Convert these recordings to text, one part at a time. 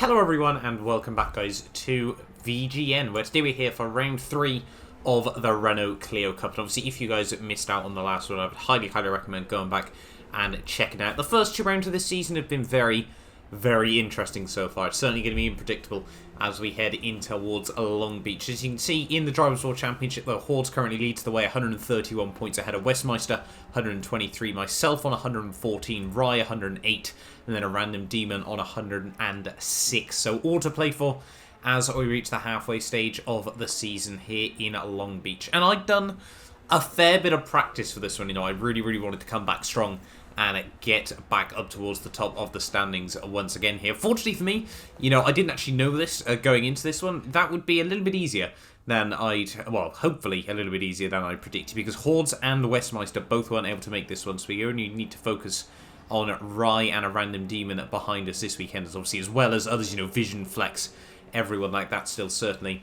Hello everyone and welcome back guys to VGN, where today we're here for round 3 of the Renault Clio Cup. And obviously if you guys missed out on the last one, I would highly recommend going back and checking it out. The first 2 rounds of this season have been very interesting so far. It's certainly going to be unpredictable as we head in towards Long Beach. As you can see in the Drivers' World Championship, the Hordes currently leads the way, 131 points ahead of Westmeister, 123, myself on 114, Rye 108, and then a random Demon on 106. So all to play for as we reach the halfway stage of the season here in Long Beach. And I'd done a fair bit of practice for this one. You know, I really wanted to come back strong and get back up towards the top of the standings once again here. Fortunately for me, you know, I didn't actually know this going into this one. That would be a little bit easier than hopefully a little bit easier than I predicted, because Hordes and Westmeister both weren't able to make this one, so we only need to focus on Rye and a random Demon behind us this weekend, obviously, as well as others, you know, Vision, Flex, everyone like that still certainly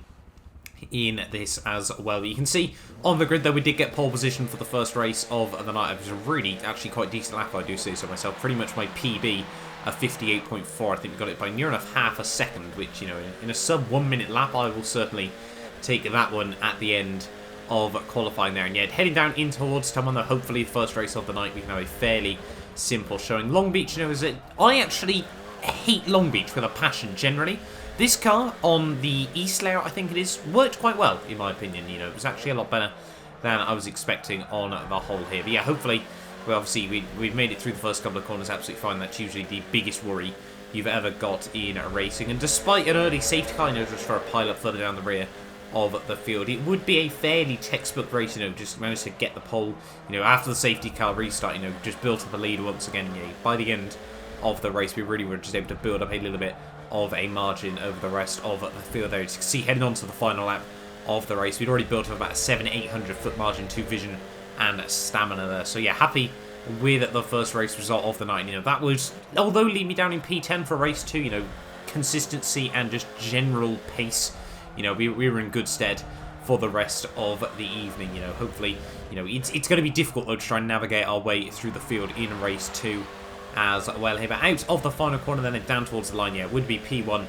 in this as well. But you can see on the grid though, we did get pole position for the first race of the night. It was a really, actually quite decent lap, I do say so myself. Pretty much my PB, a 58.4. I think we got it by near enough half a second, which, you know, in a sub 1 minute lap, I will certainly take that one at the end of qualifying there. And yet, heading down in towards someone that hopefully the first race of the night, we can have a fairly simple showing. Long Beach, you know, I actually hate Long Beach with a passion generally. This car on the East layout, I think it is, worked quite well, in my opinion. You know, it was actually a lot better than I was expecting on the whole here. But yeah, hopefully, well, obviously, we've made it through the first couple of corners absolutely fine. That's usually the biggest worry you've ever got in racing. And despite an early safety car notice for a pilot further down the rear of the field, it would be a fairly textbook race, you know, just managed to get the pole, you know, after the safety car restart, you know, just built up a lead once again. Yeah, by the end of the race, we really were just able to build up a little bit of a margin over the rest of the field there. As you can see, heading on to the final lap of the race, we'd already built up about a 700-800 foot margin to Vision and Stamina there. So yeah, happy with the first race result of the night. You know, that would, although lead me down in P10 for race 2, you know, consistency and just general pace, you know, we were in good stead for the rest of the evening. You know, hopefully, you know, it's going to be difficult though to try and navigate our way through the field in race 2 as well here. But out of the final corner then down towards the line, yeah, would be P1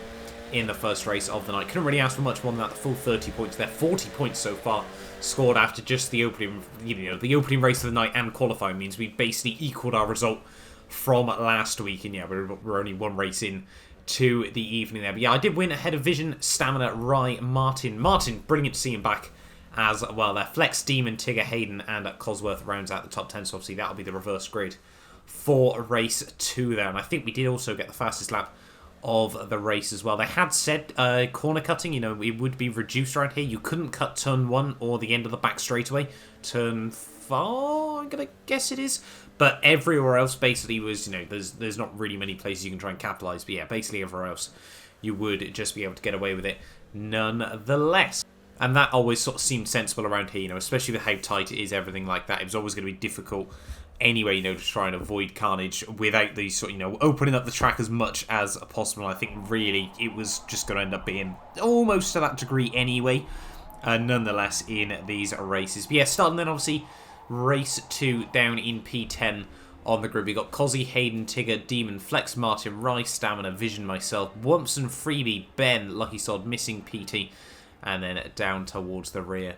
in the first race of the night. Couldn't really ask for much more than that. The full 30 points there, 40 points so far scored after just the opening, you know, the opening race of the night and qualifying means we basically equalled our result from last week. And yeah, we're only 1 race in to the evening there. But yeah, I did win ahead of Vision, Stamina, Rye, Martin, brilliant to see him back as well there. Flex, Demon, Tigger, Hayden and Cosworth rounds out the top 10, so obviously that'll be the reverse grid for race 2 there. And I think we did also get the fastest lap of the race as well. They had said corner cutting, you know, it would be reduced around here. You couldn't cut turn 1 or the end of the back straightaway. Turn 4, I'm gonna guess it is. But everywhere else basically was, you know, there's not really many places you can try and capitalise. But yeah, basically everywhere else you would just be able to get away with it nonetheless. And that always sort of seemed sensible around here, you know, especially with how tight it is, everything like that. It was always going to be difficult anyway, you know, to try and avoid carnage without these sort of, you know, opening up the track as much as possible. I think really it was just going to end up being almost to that degree anyway, nonetheless, in these races. But yeah, starting then obviously race 2 down in P10 on the grid. We got Cozzy, Hayden, Tigger, Demon, Flex, Martin, Rice, Stamina, Vision, myself, Wumpson, Freebie, Ben, Lucky Sod, missing PT, and then down towards the rear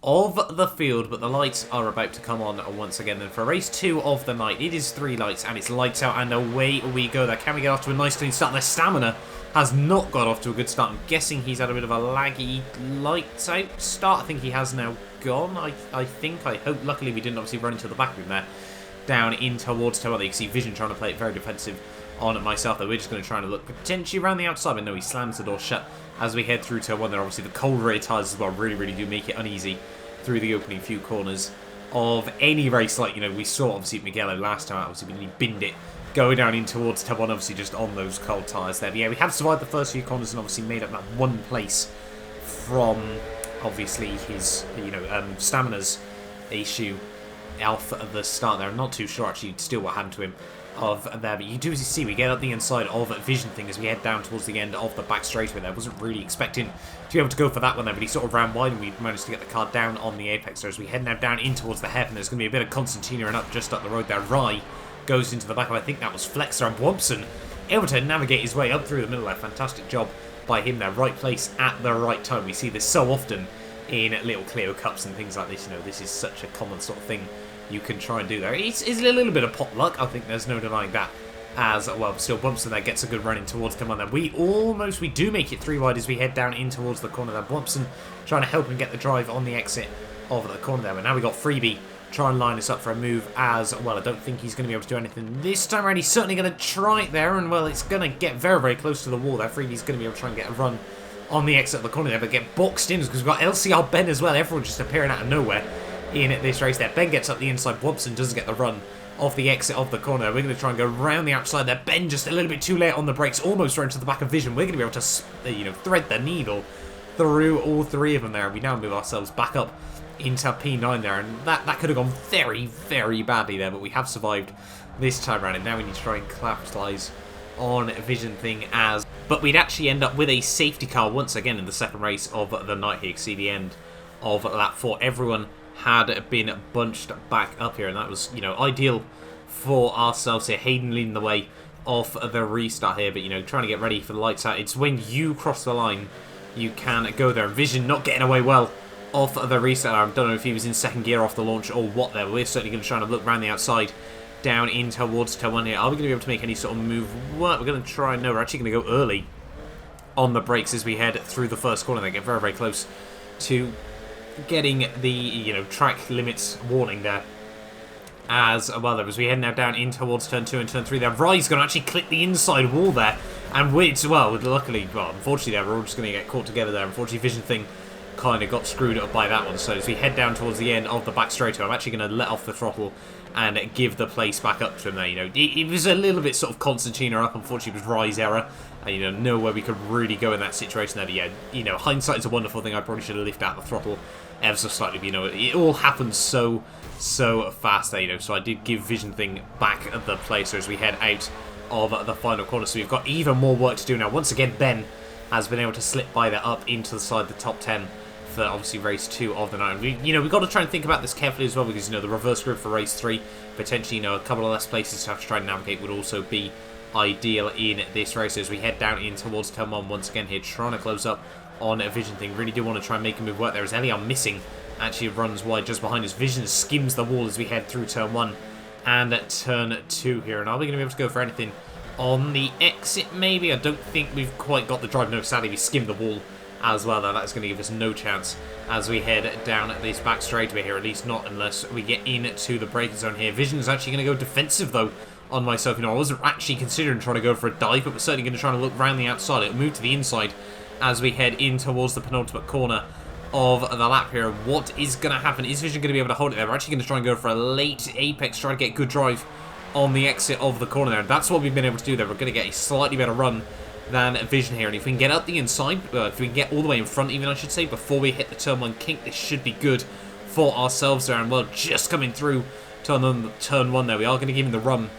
of the field. But the lights are about to come on once again then for race 2 of the night. It is 3 lights and it's lights out and away we go there. Can we get off to a nice clean start? Their Stamina has not got off to a good start. I'm guessing he's had a bit of a laggy lights out start. I think he has now gone. I hope. Luckily we didn't obviously run into the back of him there. Down in towards Tower. You can see Vision trying to play it very defensive on myself, though. We're just going to try and look potentially around the outside, but no, he slams the door shut as we head through to 1 there. Obviously the cold rear tyres as well really do make it uneasy through the opening few corners of any race. Like, you know, we saw obviously Miguel last time out, obviously when he binned it going down in towards tab 1, obviously just on those cold tyres there. But yeah, we have survived the first few corners and obviously made up that 1 place from obviously his, you know, Stamina's issue off at the start there. I'm not too sure actually still what happened to him of there, but you do see we get up the inside of Vision thing as we head down towards the end of the back straightaway there. Wasn't really expecting to be able to go for that one there, but he sort of ran wide and we managed to get the car down on the apex there as we head now down in towards the heaven. There's going to be a bit of Constantina and up just up the road there. Rye goes into the back of, I think that was Flexer, and Wumpson able to navigate his way up through the middle there. Fantastic job by him there. Right place at the right time. We see this so often in little Clio Cups and things like this. You know, this is such a common sort of thing you can try and do there. It's a little bit of pot luck. I think there's no denying that. As well, still Bumpson there gets a good run in towards him on there. We do make it 3 wide as we head down in towards the corner there. Bumpson trying to help him get the drive on the exit of the corner there. But now we got Freebie trying to line us up for a move as well. I don't think he's going to be able to do anything this time around. He's certainly going to try it there, and well, it's going to get very, very close to the wall there. Freebie's going to be able to try and get a run on the exit of the corner there, but get boxed in because we've got LCR Ben as well. Everyone just appearing out of nowhere in this race there. Ben gets up the inside. Bumpson doesn't get the run off the exit of the corner. We're going to try and go around the outside there. Ben just a little bit too late on the brakes, almost right into the back of Vision. We're going to be able to, thread the needle through all 3 of them there. We now move ourselves back up into P9 there, and that could have gone very, very badly there, but we have survived this time around, and now we need to try and capitalise on Vision thing but we'd actually end up with a safety car once again in the second race of the night here. You see the end of lap 4. Everyone had been bunched back up here, and that was, ideal for ourselves here. Hayden leading the way off the restart here, but, trying to get ready for the lights out. It's when you cross the line, you can go there. Vision not getting away well off the restart. I don't know if he was in second gear off the launch or what there. We're certainly going to try and look around the outside down in towards turn 1 here. Are we going to be able to make any sort of move? We're going to try. No, we're actually going to go early on the brakes as we head through the first corner. They get very, very close to getting the track limits warning there as well. As we head now down in towards turn 2 and turn 3 there. Rye's going to actually clip the inside wall there, and luckily, unfortunately there, we're all just going to get caught together there. Unfortunately, Vision thing kind of got screwed up by that one. So as we head down towards the end of the back straight, I'm actually going to let off the throttle and give the place back up to him there. It was a little bit sort of Constantina up. Unfortunately, it was Rye's error. Nowhere we could really go in that situation there. But yeah, hindsight is a wonderful thing. I probably should have lifted out the throttle ever so slightly. But, it all happened so fast there. So I did give Vision thing back at the place. So as we head out of the final corner, so we've got even more work to do now. Once again, Ben has been able to slip by there up into the side of the top 10 for obviously race 2 of the night. We've got to try and think about this carefully as well, because the reverse grid for race 3, potentially a couple of less places to have to try and navigate would also be ideal in this race. As we head down in towards turn 1 once again here, trying to close up on a Vision thing. Really do want to try and make a move work there, as Elion missing actually runs wide just behind us. Vision skims the wall as we head through turn 1 and turn 2 here. And are we going to be able to go for anything on the exit? Maybe. I don't think we've quite got the drive. No, sadly we skimmed the wall as well, though. That's going to give us no chance as we head down this back straightaway here, at least not unless we get into the braking zone here. Vision is actually going to go defensive though on myself. I wasn't actually considering trying to go for a dive, but we're certainly going to try and look around the outside. It'll move to the inside as we head in towards the penultimate corner of the lap here. What is going to happen? Is Vision going to be able to hold it there? We're actually going to try and go for a late apex, try to get good drive on the exit of the corner there. And that's what we've been able to do there. We're going to get a slightly better run than Vision here, and if we can get up the inside, if we can get all the way in front even, I should say, before we hit the turn 1 kink, this should be good for ourselves there. And well, just coming through turn 1 there, we are going to give him the run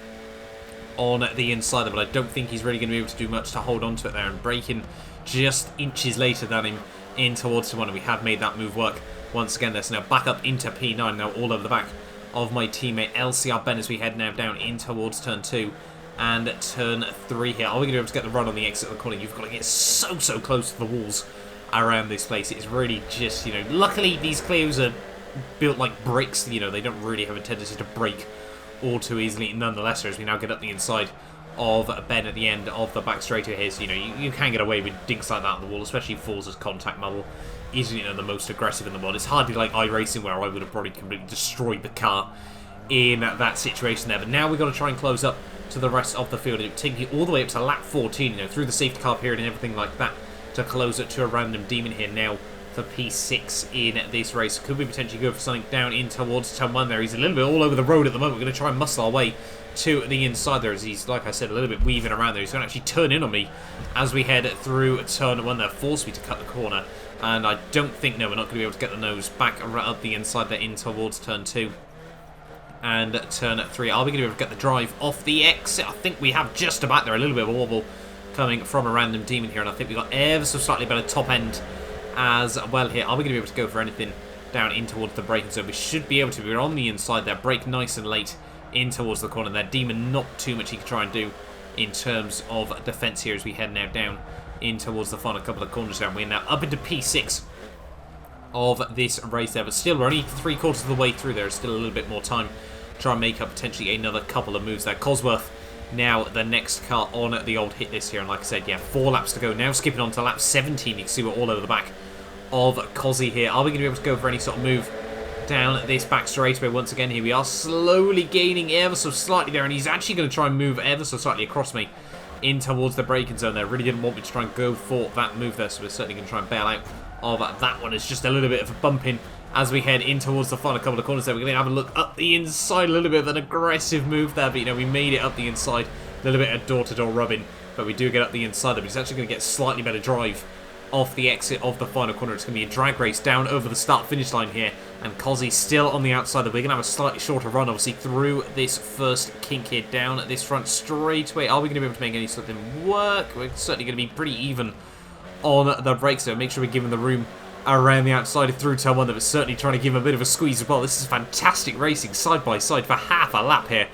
on the inside, but I don't think he's really going to be able to do much to hold on to it there, and braking just inches later than him in towards turn 1, and we have made that move work once again there. So now back up into P9 now, all over the back of my teammate LCR Ben as we head now down in towards turn 2 and turn 3 here. Are we going to be able to get the run on the exit of the corner? You've got to get so close to the walls around this place. It's really just, luckily these Clios are built like bricks. They don't really have a tendency to break all too easily. Nonetheless, as we now get up the inside of Ben at the end of the back straightaway here, so, you can get away with dinks like that on the wall, especially Forza's contact model isn't, the most aggressive in the world. It's hardly like iRacing where I would have probably completely destroyed the car in that situation there. But now we've got to try and close up to the rest of the field. It would take you all the way up to lap 14, through the safety car period and everything like that, to close it to a random demon here now for P6 in this race. Could we potentially go for something down in towards turn 1 there? He's a little bit all over the road at the moment. We're going to try and muscle our way to the inside there, as he's, like I said, a little bit weaving around there. He's going to actually turn in on me as we head through turn 1 there, force me to cut the corner, and I don't think, no, we're not going to be able to get the nose back right up the inside there in towards turn 2 and turn 3. Are we going to be able to get the drive off the exit? I think we have just about there. A little bit of a wobble coming from a random demon here, and I think we've got ever so slightly better top end as well here. Are we going to be able to go for anything down in towards the braking zone? We should be able to. We're on the inside there. Brake nice and late in towards the corner there. Demon, not too much he can try and do in terms of defence here as we head now down in towards the final couple of corners there. We're now up into P6 of this race there, but still we're only 3/4 of the way through. There's still a little bit more time to try and make up potentially another couple of moves there. Cosworth now the next car on the old hit list here, and like I said, yeah, 4 laps to go. Now skipping on to lap 17, you can see we're all over the back of Cozzy here. Are we going to be able to go for any sort of move down this back straightaway once again? Here we are, slowly gaining ever so slightly there, and he's actually going to try and move ever so slightly across me in towards the braking zone there. Really didn't want me to try and go for that move there, so we're certainly going to try and bail out of that one. It's just a little bit of a bump in as we head in towards the final couple of corners there. We're going to have a look up the inside, a little bit of an aggressive move there, but you know, we made it up the inside, a little bit of door-to-door rubbing, but we do get up the inside there, but he's actually going to get slightly better drive off the exit of the final corner. It's going to be a drag race down over the start-finish line here, and Cozzy's still on the outside there. We're going to have a slightly shorter run, obviously, through this first kink here, down this front straightaway. Are we going to be able to make any sort of work? We're certainly going to be pretty even on the brakes there. Make sure we're giving the room around the outside through turn 1. That was certainly trying to give him a bit of a squeeze as well. This is fantastic racing side by side for half a lap here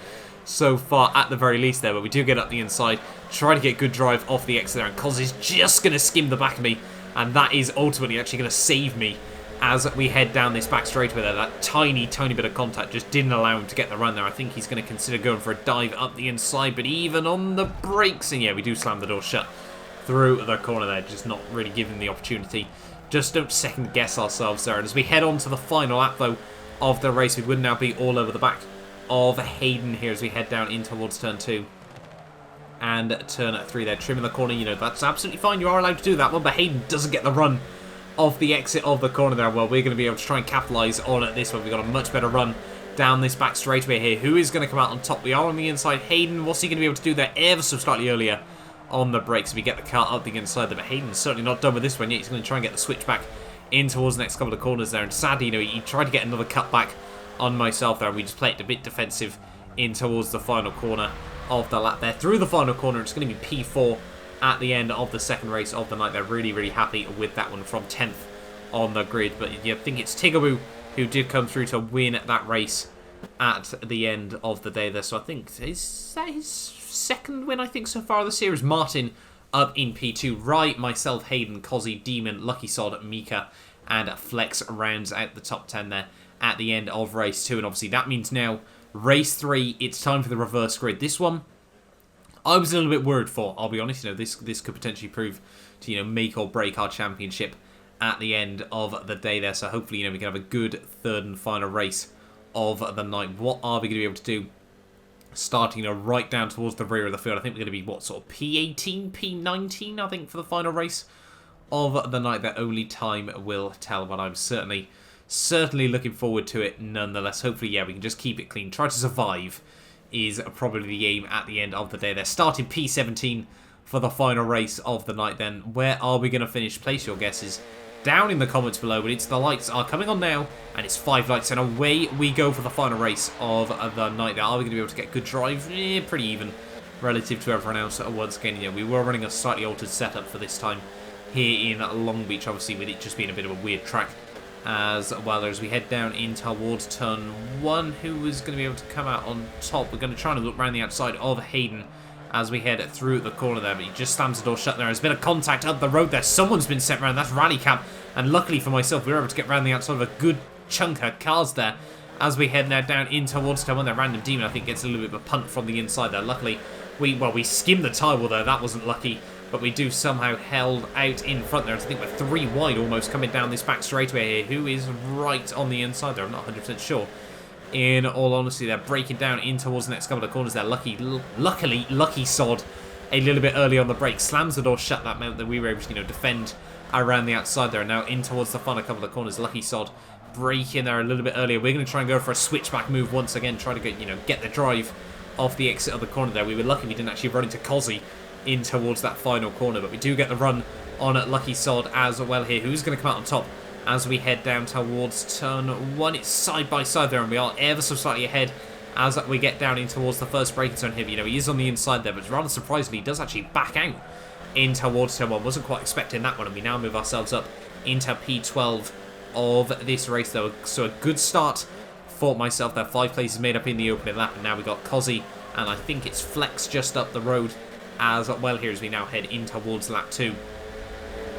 so far at the very least there, but we do get up the inside, try to get good drive off the exit there, and Cozzy's just going to skim the back of me, and that is ultimately actually going to save me as we head down this back straightaway there. That tiny bit of contact just didn't allow him to get the run there. I think he's going to consider going for a dive up the inside, but even on the brakes, and yeah, we do slam the door shut through the corner there, just not really giving the opportunity. Just don't second guess ourselves there. And as we head on to the final lap though of the race, we would now be all over the back of Hayden here as we head down in towards turn 2 and turn 3 there, trimming the corner. You know, that's absolutely fine, you are allowed to do that one, but Hayden doesn't get the run off the exit of the corner there. Well, we're going to be able to try and capitalise on this one. We've got a much better run down this back straightaway here. Who is going to come out on top? We are on the inside. Hayden, what's he going to be able to do there ever so slightly earlier on the brakes? We get the car up the inside there, but Hayden's certainly not done with this one yet. He's going to try and get the switch back in towards the next couple of corners there, and sadly, you know, he tried to get another cut back on myself there, and we just played it a bit defensive in towards the final corner of the lap there. Through the final corner, it's going to be P4 at the end of the second race of the night. They're really happy with that one from 10th on the grid, but you think it's Tigaboo who did come through to win that race at the end of the day there. So I think, is that his second win, I think, so far this year? Is Martin up in P2. Right, myself, Hayden, Cozzy, Demon, Lucky Sod, Mika, and Flex rounds out the top 10 there at the end of race 2. And obviously that means now race 3, it's time for the reverse grid. This one, I was a little bit worried for, I'll be honest. You know, this could potentially prove to, you know, make or break our championship at the end of the day there. So hopefully, you know, we can have a good third and final race of the night. What are we going to be able to do? Starting, you know, right down towards the rear of the field. I think we're going to be, what, sort of P18, P19, I think, for the final race of the night. That only time will tell, but I'm certainly looking forward to it nonetheless. Hopefully, yeah, we can just keep it clean. Try to survive is probably the aim at the end of the day. They're starting P17 for the final race of the night then. Where are we going to finish? Place your guesses down in the comments below, but it's the lights are coming on now, and it's 5 lights, and away we go for the final race of the night. Are we going to be able to get good drive? Pretty even relative to everyone else. Once again, you know, we were running a slightly altered setup for this time here in Long Beach, obviously with it just being a bit of a weird track as well. As we head down in towards turn 1, who is going to be able to come out on top? We're going to try and look around the outside of Hayden as we head through the corner there, but he just slams the door shut there. There's been a contact up the road there. Someone's been sent around. That's Rally Cap, and luckily for myself, we were able to get around the outside of a good chunk of cars there as we head now down in towards turn 1. That Random Demon, I think, gets a little bit of a punt from the inside there. Luckily, we skimmed the tyre wall there. That wasn't lucky, but we do somehow held out in front there. I think we're 3 wide almost coming down this back straightaway here. Who is right on the inside there? I'm not 100% sure. In all honesty, they're breaking down in towards the next couple of corners there. Luckily, Lucky Sod a little bit early on the brake slams the door shut. That meant that we were able to, you know, defend around the outside there. Now in towards the final couple of corners, Lucky Sod break in there a little bit earlier. We're going to try and go for a switchback move once again, try to get, you know, get the drive off the exit of the corner there. We were lucky we didn't actually run into Cozzy in towards that final corner, but we do get the run on Lucky Sod as well here. Who's going to come out on top as we head down towards turn 1? It's side by side there, and we are ever so slightly ahead as we get down in towards the first braking zone here. You know, he is on the inside there, but rather surprisingly, he does actually back out in towards turn 1. Wasn't quite expecting that one, and we now move ourselves up into P12 of this race though. So a good start for myself there. 5 places made up in the opening lap, and now we got Cozzy, and I think it's Flex just up the road as well here as we now head in towards lap 2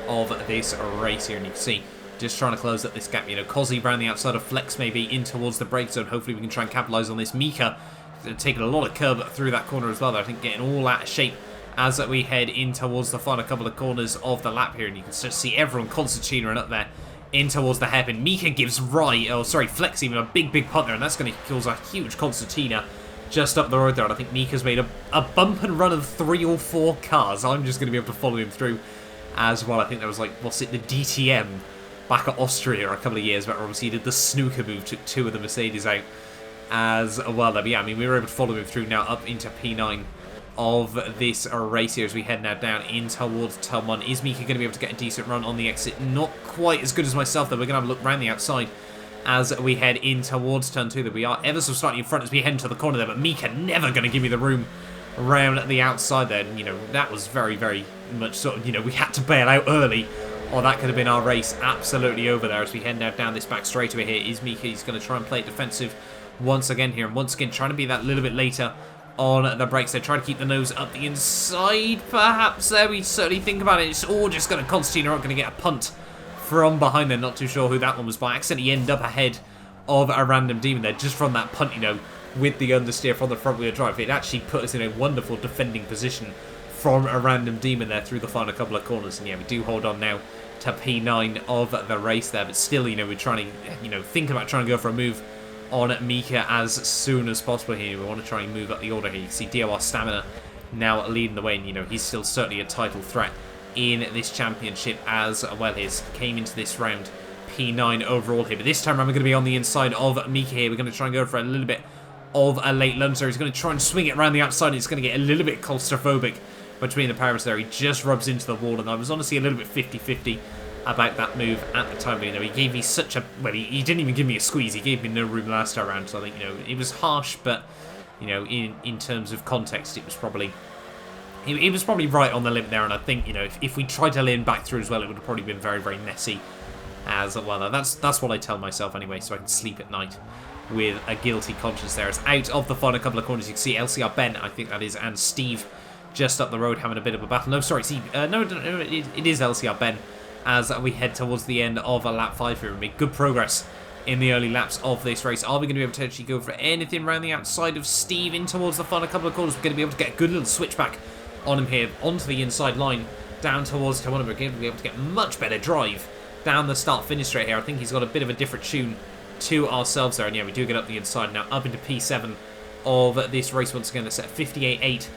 of this race here. And you can see, just trying to close up this gap. You know, Cozzy around the outside of Flex maybe in towards the brake zone. Hopefully we can try and capitalise on this. Mika taking a lot of curb through that corner as well. I think getting all out of shape as we head in towards the final couple of corners of the lap here. And you can just see everyone concertinaing up there in towards the hairpin. Mika gives Flex even a big punt there, and that's going to cause a huge concertina just up the road there. And I think Mika's made a bump and run of 3 or 4 cars. I'm just going to be able to follow him through as well. I think there was like, what's it, the DTM back at Austria a couple of years back, where obviously he did the snooker move, took 2 of the Mercedes out as well. But yeah, I mean, we were able to follow him through now up into P9 of this race here as we head now down in towards turn 1. Is Mika going to be able to get a decent run on the exit? Not quite as good as myself, though. We're going to have a look around the outside as we head in towards turn 2. That we are ever so slightly in front as we head into the corner there, but Mika never going to give me the room around the outside there. And, you know, that was very much sort of, you know, we had to bail out early, or that could have been our race absolutely over there as we head now down this back straightaway here. Is Mika, he's going to try and play it defensive once again here, and once again trying to be that little bit later on the brakes. They're trying to keep the nose up the inside, perhaps there. We certainly think about it. It's all just going to Constantine are going to get a punt from behind there. Not too sure who that one was by. Accidentally end up ahead of a random demon there just from that punt, you know, with the understeer from the front wheel drive. It actually put us in a wonderful defending position from a random demon there through the final couple of corners. And yeah, we do hold on now to P9 of the race there, but still, you know, we're trying to, you know, think about trying to go for a move on Mika as soon as possible here. We want to try and move up the order here. You can see DOR Stamina now leading the way, and you know, he's still certainly a title threat in this championship as well. He came into this round P9 overall here, but this time around we're going to be on the inside of Mika here. We're going to try and go for a little bit of a late lunge there. He's going to try and swing it around the outside, and it's going to get a little bit claustrophobic between the powers there. He just rubs into the wall, and I was honestly a little bit 50-50 about that move at the time. But, you know, he gave me such a, well, he didn't even give me a squeeze. He gave me no room last time around. So I think, you know, it was harsh, but, you know, in terms of context, it was probably right on the limit there. And I think, you know, if we tried to lean back through as well, it would have probably been very messy as well. That's what I tell myself anyway, so I can sleep at night with a guilty conscience there. It's out of the final couple of corners. You can see LCR Ben, I think that is, and Steve just up the road having a bit of a battle. No, sorry, Steve. No, it is LCR Ben as we head towards the end of a lap 5 here. We made good progress in the early laps of this race. Are we going to be able to actually go for anything around the outside of Steve in towards the final couple of corners? We're going to be able to get a good little switchback on him here onto the inside line down towards Tawana. We're going to be able to get much better drive down the start-finish straight here. I think he's got a bit of a different tune to ourselves there. And yeah, we do get up the inside now, up into P7 of this race once again. That's at 58.8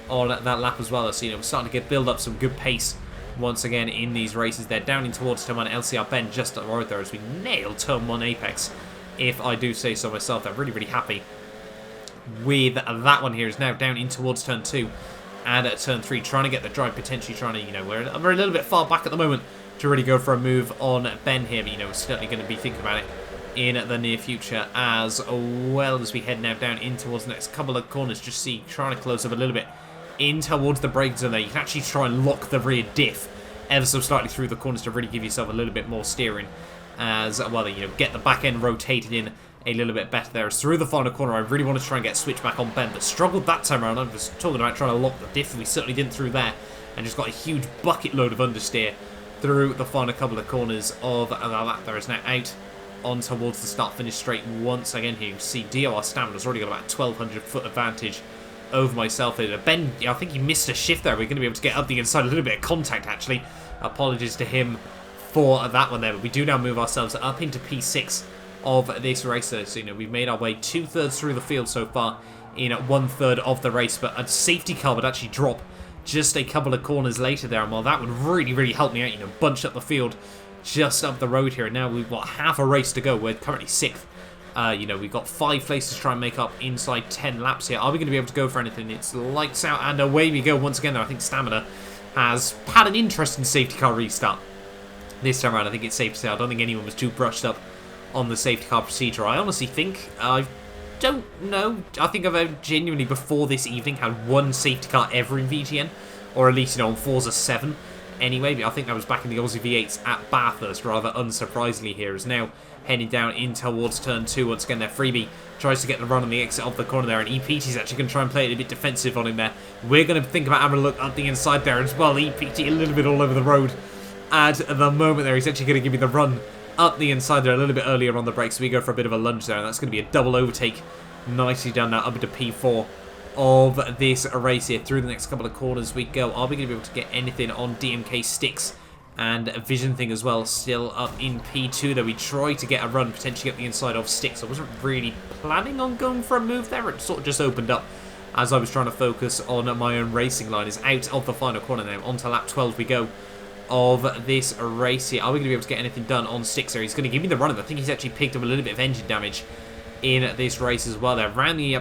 on that lap as well. So, you know, we're starting to build up some good pace once again in these races. They're down in towards turn 1. LCR Ben just up the road there as we nailed turn 1 apex, if I do say so myself. I'm really happy with that one here. Is now down in towards turn 2 and at turn 3, trying to get the drive, potentially trying to, you know, we're a little bit far back at the moment to really go for a move on Ben here, but, you know, we're certainly going to be thinking about it in the near future as well as we head now down in towards the next couple of corners. Just see, trying to close up a little bit in towards the brake zone there. You can actually try and lock the rear diff ever so slightly through the corners to really give yourself a little bit more steering as well. You know, get the back end rotated in a little bit better there. As through the final corner, I really want to try and get switch back on Ben, but struggled that time around. I was talking about trying to lock the diff, and we certainly didn't through there, and just got a huge bucket load of understeer through the final couple of corners of the lap there. Is now out on towards the start finish straight once again here. You can see DOR Stamina's already got about 1,200 foot advantage over myself here. Ben, I think he missed a shift there. We're going to be able to get up the inside, a little bit of contact actually. Apologies to him for that one there, but we do now move ourselves up into P6 of this race. So, you know, we've made our way 2/3 through the field so far in 1/3 of the race, but a safety car would actually drop just a couple of corners later there, and well, that would really help me out, you know, bunch up the field just up the road here. And now we've got half a race to go. We're currently 6th. You know, we've got 5 places to try and make up inside 10 laps here. Are we going to be able to go for anything? It's lights out, and away we go once again. I think Stamina has had an interesting safety car restart this time around. I think it's safe to say I don't think anyone was too brushed up on the safety car procedure. I honestly think, I don't know, I think I've genuinely before this evening had one safety car ever in VGN, or at least, you know, on Forza 7 anyway, but I think that was back in the Aussie V8s at Bathurst, rather unsurprisingly here, is now heading down in towards turn 2. Once again, there, Freebie tries to get the run on the exit of the corner there, and EPT's actually going to try and play it a bit defensive on him there. We're going to think about having a look up the inside there as well. EPT a little bit all over the road at the moment there. He's actually going to give me the run up the inside there a little bit earlier on the brakes. So we go for a bit of a lunge there, and that's going to be a double overtake. Nicely done now, up into P4 of this race here. Through the next couple of corners we go. Are we going to be able to get anything on DMK sticks and a vision thing as well? Still up in P2 though. We try to get a run, potentially get the inside of sticks. I wasn't really planning on going for a move there. It sort of just opened up as I was trying to focus on my own racing line. Is out of the final corner now. Onto lap 12 we go of this race here. Are we going to be able to get anything done on sticks there? He's going to give me the run. I think he's actually picked up a little bit of engine damage in this race as well there. Round the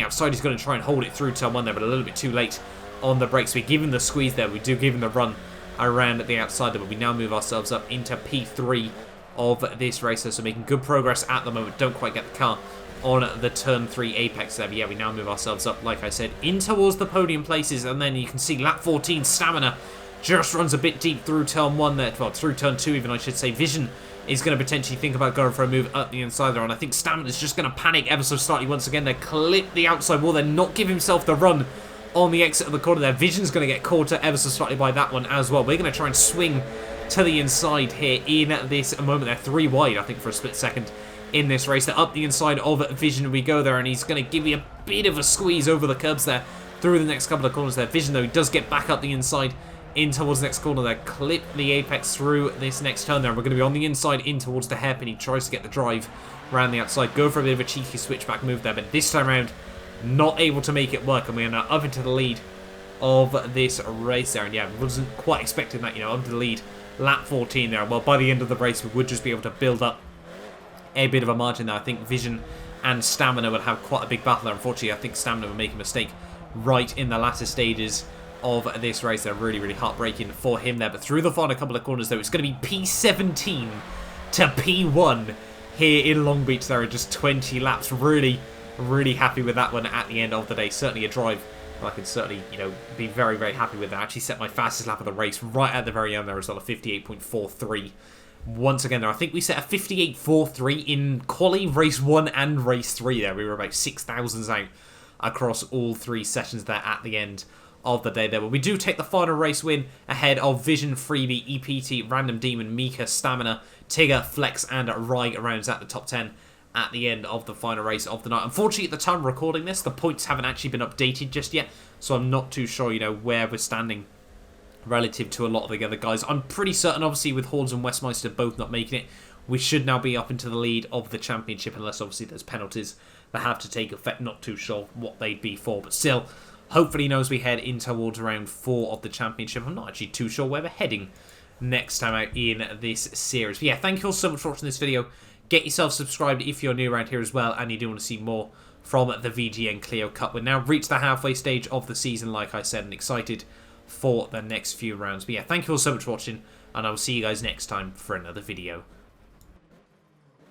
outside, he's going to try and hold it through turn 1 there, but a little bit too late on the brakes. We give him the squeeze there. We do give him the run around the outside there, but we now move ourselves up into P3 of this race there, so making good progress at the moment. Don't quite get the car on the turn 3 apex there, but yeah, we now move ourselves up, like I said, in towards the podium places. And then you can see lap 14, Stamina just runs a bit deep through turn 1 there, well, through turn 2 even, I should say. Vision is going to potentially think about going for a move up the inside there, and I think Stamina's just going to panic ever so slightly once again. They clip the outside wall, then not give himself the run on the exit of the corner there. Vision's going to get caught ever so slightly by that one as well. We're going to try and swing to the inside here in this moment there. 3 wide, I think, for a split second in this race. They're up the inside of Vision we go there, and he's going to give me a bit of a squeeze over the curbs there through the next couple of corners there. Vision, though, he does get back up the inside in towards the next corner there. Clip the apex through this next turn there. We're going to be on the inside in towards the hairpin. He tries to get the drive around the outside. Go for a bit of a cheeky switchback move there, but this time around, not able to make it work, and we are now up into the lead of this race there. And yeah, wasn't quite expecting that, you know, up to the lead. Lap 14 there. Well, by the end of the race, we would just be able to build up a bit of a margin there. I think Vision and Stamina would have quite a big battle there. Unfortunately, I think Stamina would make a mistake right in the latter stages of this race. They're really, really heartbreaking for him there. But through the final couple of corners, though, it's going to be P17 to P1 here in Long Beach. There are just 20 laps. Really, really happy with that one at the end of the day. Certainly a drive I can certainly, you know, be very, very happy with that. I actually set my fastest lap of the race right at the very end there as well, a 58.43. Once again there, I think we set a 58.43 in quali, race 1 and race 3 there. We were about 6 thousandths out across all 3 sessions there at the end of the day there. But we do take the final race win ahead of Vision, Freebie, EPT, Random Demon, Mika, Stamina, Tigger, Flex and Rai rounds at the top 10 at the end of the final race of the night. Unfortunately, at the time of recording this, the points haven't actually been updated just yet, so I'm not too sure, you know, where we're standing relative to a lot of the other guys. I'm pretty certain, obviously, with Horns and Westmeister both not making it, we should now be up into the lead of the championship, unless, obviously, there's penalties that have to take effect. Not too sure what they'd be for, but still, hopefully, you know, as we head in towards round 4 of the championship, I'm not actually too sure where we're heading next time out in this series. But yeah, thank you all so much for watching this video. Get yourself subscribed if you're new around here as well, and you do want to see more from the VGN Clio Cup. We're now reached the halfway stage of the season, like I said, and excited for the next few rounds. But yeah, thank you all so much for watching, and I will see you guys next time for another video.